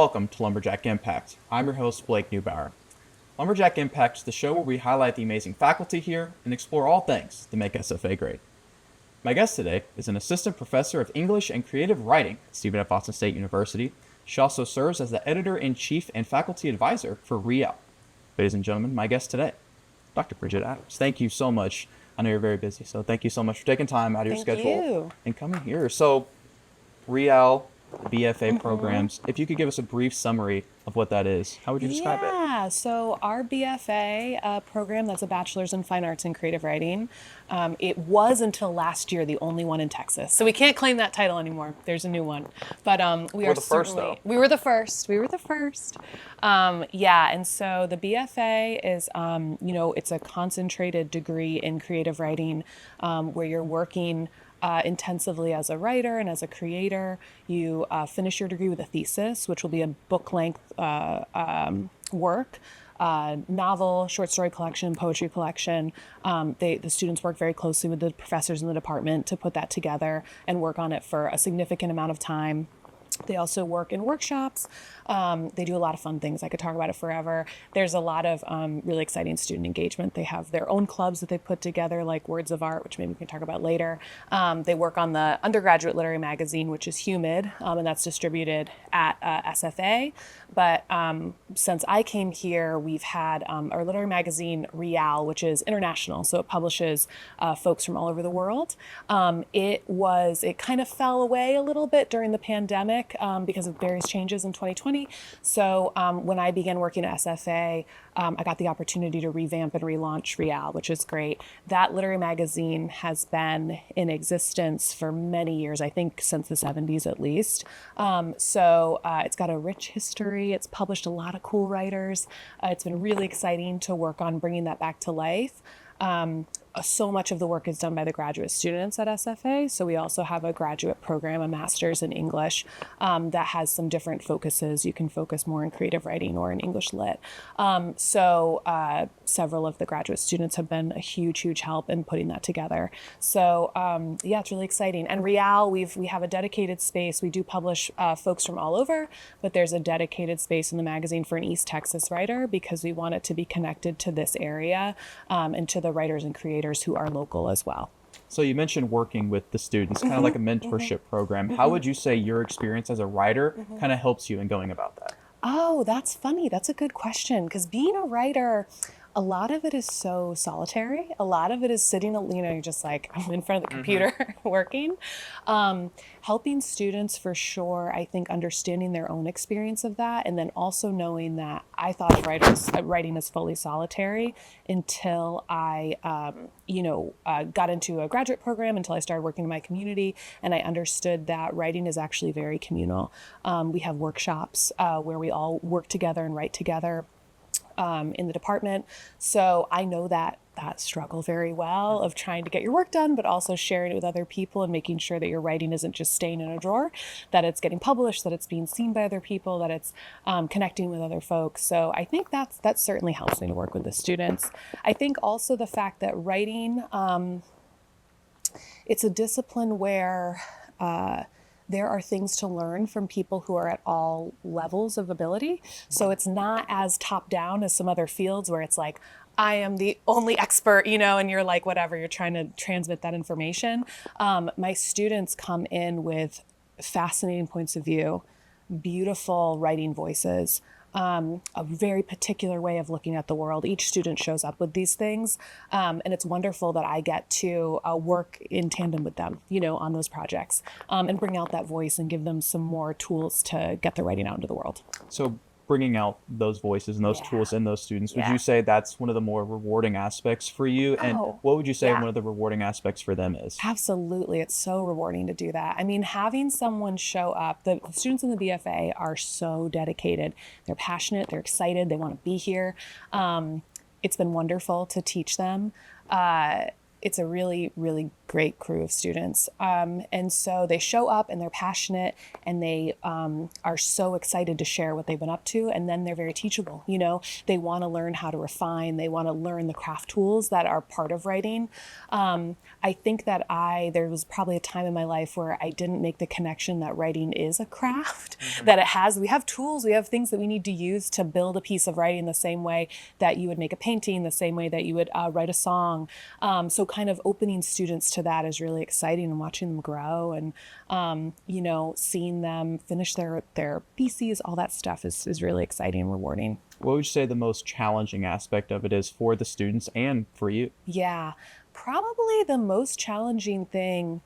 welcome to Lumberjack Impact. I'm your host, Blake Neubauer. Lumberjack Impact is the show where we highlight the amazing faculty here and explore all things that make SFA great. My guest today is an assistant professor of English and creative writing at Stephen F. Austin State University. She also serves as the editor-in-chief and faculty advisor for REAL. Ladies and gentlemen, my guest today, Dr. Bridget Adams. Thank you so much. I know you're very busy, so thank you so much for taking time out of your schedule and coming here. So, REAL, BFA programs, if you could give us a brief summary of what that is, how would you describe it? Yeah, so our BFA program, that's a Bachelor's in Fine Arts and Creative Writing, it was until last year the only one in Texas. So we can't claim that title anymore. There's a new one. But We're the first, though. We were the first. Yeah, and so the BFA is, it's a concentrated degree in creative writing where you're working intensively as a writer and as a creator. You finish your degree with a thesis, which will be a book-length work, novel, short story collection, poetry collection. The students work very closely with the professors in the department to put that together and work on it for a significant amount of time. They also work in workshops. They do a lot of fun things. I could talk about it forever. There's a lot of really exciting student engagement. They have their own clubs that they put together, like Words of Art, which maybe we can talk about later. They work on the undergraduate literary magazine, which is Humid, and that's distributed at SFA. But since I came here, we've had our literary magazine, REAL, which is international. So it publishes folks from all over the world. It kind of fell away a little bit during the pandemic because of various changes in 2020. So when I began working at SFA, I got the opportunity to revamp and relaunch REAL, which is great. That literary magazine has been in existence for many years, I think since the 70s at least. So it's got a rich history. It's published a lot of cool writers. It's been really exciting to work on bringing that back to life. So much of the work is done by the graduate students at SFA. So we also have a graduate program, a master's in English, that has some different focuses. You can focus more in creative writing or in English lit. Several of the graduate students have been a huge, huge help in putting that together. So it's really exciting. And REAL, we have a dedicated space. We do publish folks from all over, but there's a dedicated space in the magazine for an East Texas writer because we want it to be connected to this area and to the writers and creators who are local as well. So you mentioned working with the students, kind of like a mentorship program. How would you say your experience as a writer kind of helps you in going about that? Oh, that's funny. That's a good question. Because being a writer, a lot of it is so solitary. A lot of it is sitting, you're just like, I'm in front of the computer working. Helping students for sure, I think understanding their own experience of that. And then also knowing that I thought of writing is fully solitary until I, got into a graduate program, until I started working in my community. And I understood that writing is actually very communal. We have workshops where we all work together and write together. In the department. So I know that struggle very well of trying to get your work done, but also sharing it with other people and making sure that your writing isn't just staying in a drawer, that it's getting published, that it's being seen by other people, that it's connecting with other folks. So I think that certainly helps me to work with the students. I think also the fact that writing, it's a discipline where there are things to learn from people who are at all levels of ability. So it's not as top down as some other fields where it's like, I am the only expert, and you're like, whatever, you're trying to transmit that information. My students come in with fascinating points of view, beautiful writing voices, a very particular way of looking at the world. Each student shows up with these things, and it's wonderful that I get to work in tandem with them, on those projects, and bring out that voice and give them some more tools to get their writing out into the world. So bringing out those voices and those tools in those students, would you say that's one of the more rewarding aspects for you? And what would you say one of the rewarding aspects for them is? Absolutely. It's so rewarding to do that. I mean, having someone show up, the students in the BFA are so dedicated. They're passionate. They're excited. They want to be here. It's been wonderful to teach them. It's a really, really great crew of students. And so they show up and they're passionate and they are so excited to share what they've been up to. And then they're very teachable. You know, they want to learn how to refine. They want to learn the craft tools that are part of writing. I think that there was probably a time in my life where I didn't make the connection that writing is a craft, that we have tools, we have things that we need to use to build a piece of writing the same way that you would make a painting, the same way that you would write a song. So kind of opening students to that is really exciting, and watching them grow and, you know, seeing them finish their theses, all that stuff is really exciting and rewarding. What would you say the most challenging aspect of it is for the students and for you? Yeah, probably the most challenging thing.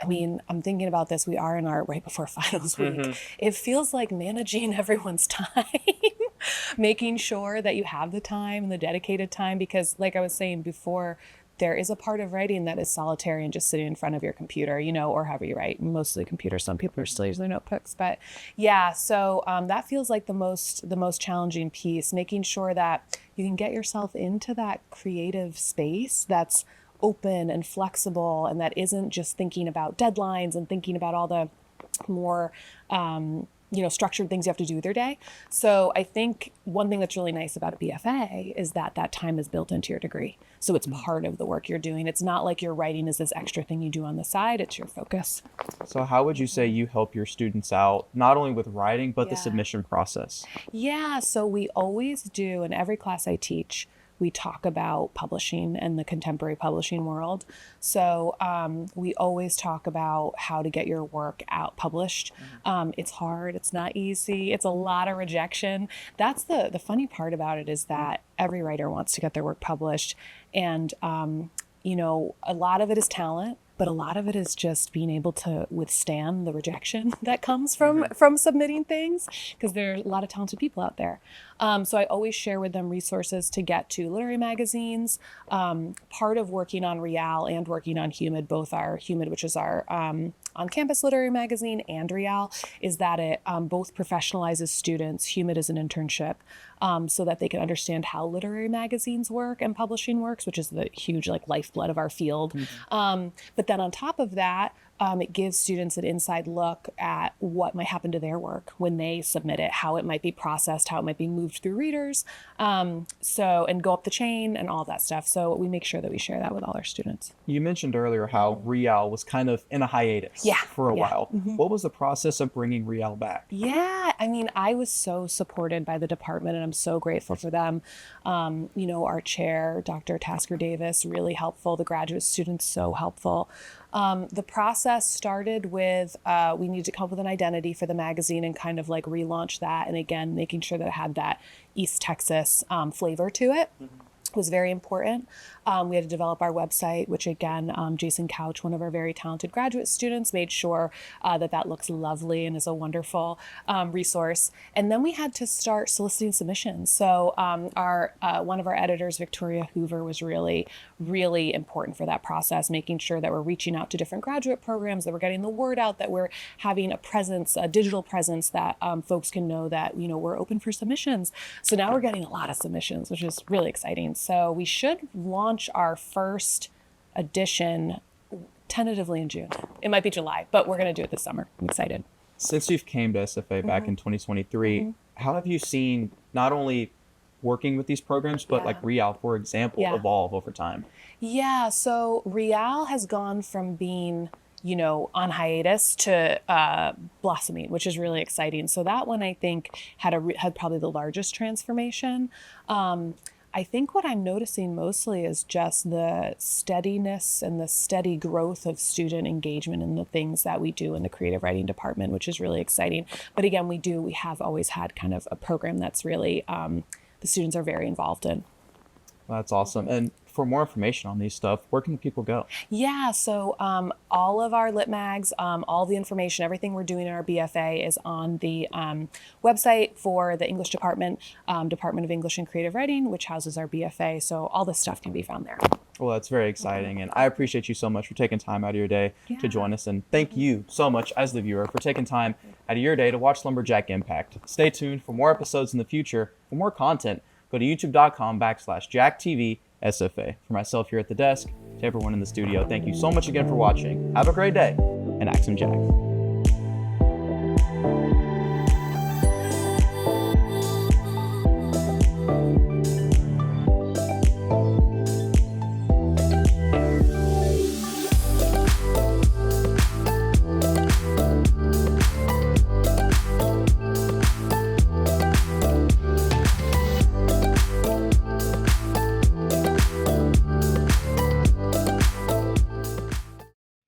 I mean, I'm thinking about this. We are in our right before finals week. It feels like managing everyone's time, making sure that you have the time and the dedicated time, because like I was saying before, there is a part of writing that is solitary and just sitting in front of your computer, you know, or however you write, mostly computer. Some people are still using their notebooks, but yeah. So that feels like the most challenging piece, making sure that you can get yourself into that creative space that's open and flexible, and that isn't just thinking about deadlines and thinking about all the more you know, structured things you have to do with your day. So I think one thing that's really nice about a BFA is that that time is built into your degree. So it's part of the work you're doing. It's not like your writing is this extra thing you do on the side. It's your focus. So how would you say you help your students out, not only with writing, but the submission process? Yeah, so we always do, in every class I teach, we talk about publishing and the contemporary publishing world. So we always talk about how to get your work out published. It's hard, it's not easy, it's a lot of rejection. That's the funny part about it, is that every writer wants to get their work published. And you know, a lot of it is talent, but a lot of it is just being able to withstand the rejection that comes from submitting things, because there are a lot of talented people out there. So I always share with them resources to get to literary magazines. Part of working on Real and working on Humid, both our Humid, which is our on-campus literary magazine, and Real, is that it both professionalizes students. Humid is an internship, so that they can understand how literary magazines work and publishing works, which is the huge like lifeblood of our field. But then on top of that, it gives students an inside look at what might happen to their work when they submit it, how it might be processed, how it might be moved through readers, and go up the chain and all that stuff. So we make sure that we share that with all our students. You mentioned earlier how Real was kind of in a hiatus for a while. What was the process of bringing Real back? Yeah, I mean, I was so supported by the department, and I'm so grateful for them. You know, our chair, Dr. Tasker Davis, really helpful. The graduate students, so helpful. The process started with, we needed to come up with an identity for the magazine and kind of like relaunch that. And again, making sure that it had that East Texas flavor to it was very important. We had to develop our website, which again, Jason Couch, one of our very talented graduate students, made sure that looks lovely and is a wonderful resource. And then we had to start soliciting submissions. So one of our editors, Victoria Hoover, was really, really important for that process, making sure that we're reaching out to different graduate programs, that we're getting the word out, that we're having a presence, a digital presence, that folks can know that, you know, we're open for submissions. So now we're getting a lot of submissions, which is really exciting. So we should launch our first edition tentatively in June. It might be July, but we're going to do it this summer. I'm excited. Since you've came to SFA back in 2023, how have you seen not only working with these programs, but like Real, for example, evolve over time? Yeah, so Real has gone from being, you know, on hiatus to blossoming, which is really exciting. So that one, I think, had probably the largest transformation. I think what I'm noticing mostly is just the steadiness and the steady growth of student engagement in the things that we do in the creative writing department, which is really exciting. But again, we have always had kind of a program that's really, the students are very involved in. That's awesome. And for more information on these stuff, where can people go? Yeah, so all of our lit mags, all the information, everything we're doing in our BFA is on the website for the English department, Department of English and Creative Writing, which houses our BFA. So all this stuff can be found there. Well, that's very exciting. And I appreciate you so much for taking time out of your day to join us. And thank you so much as the viewer for taking time out of your day to watch Lumberjack Impact. Stay tuned for more episodes in the future. For more content, go to youtube.com/JackTV SFA. For myself here at the desk, To everyone in the studio, thank you so much again for watching. Have a great day, and Axum Jack.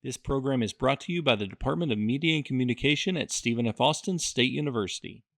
This program is brought to you by the Department of Media and Communication at Stephen F. Austin State University.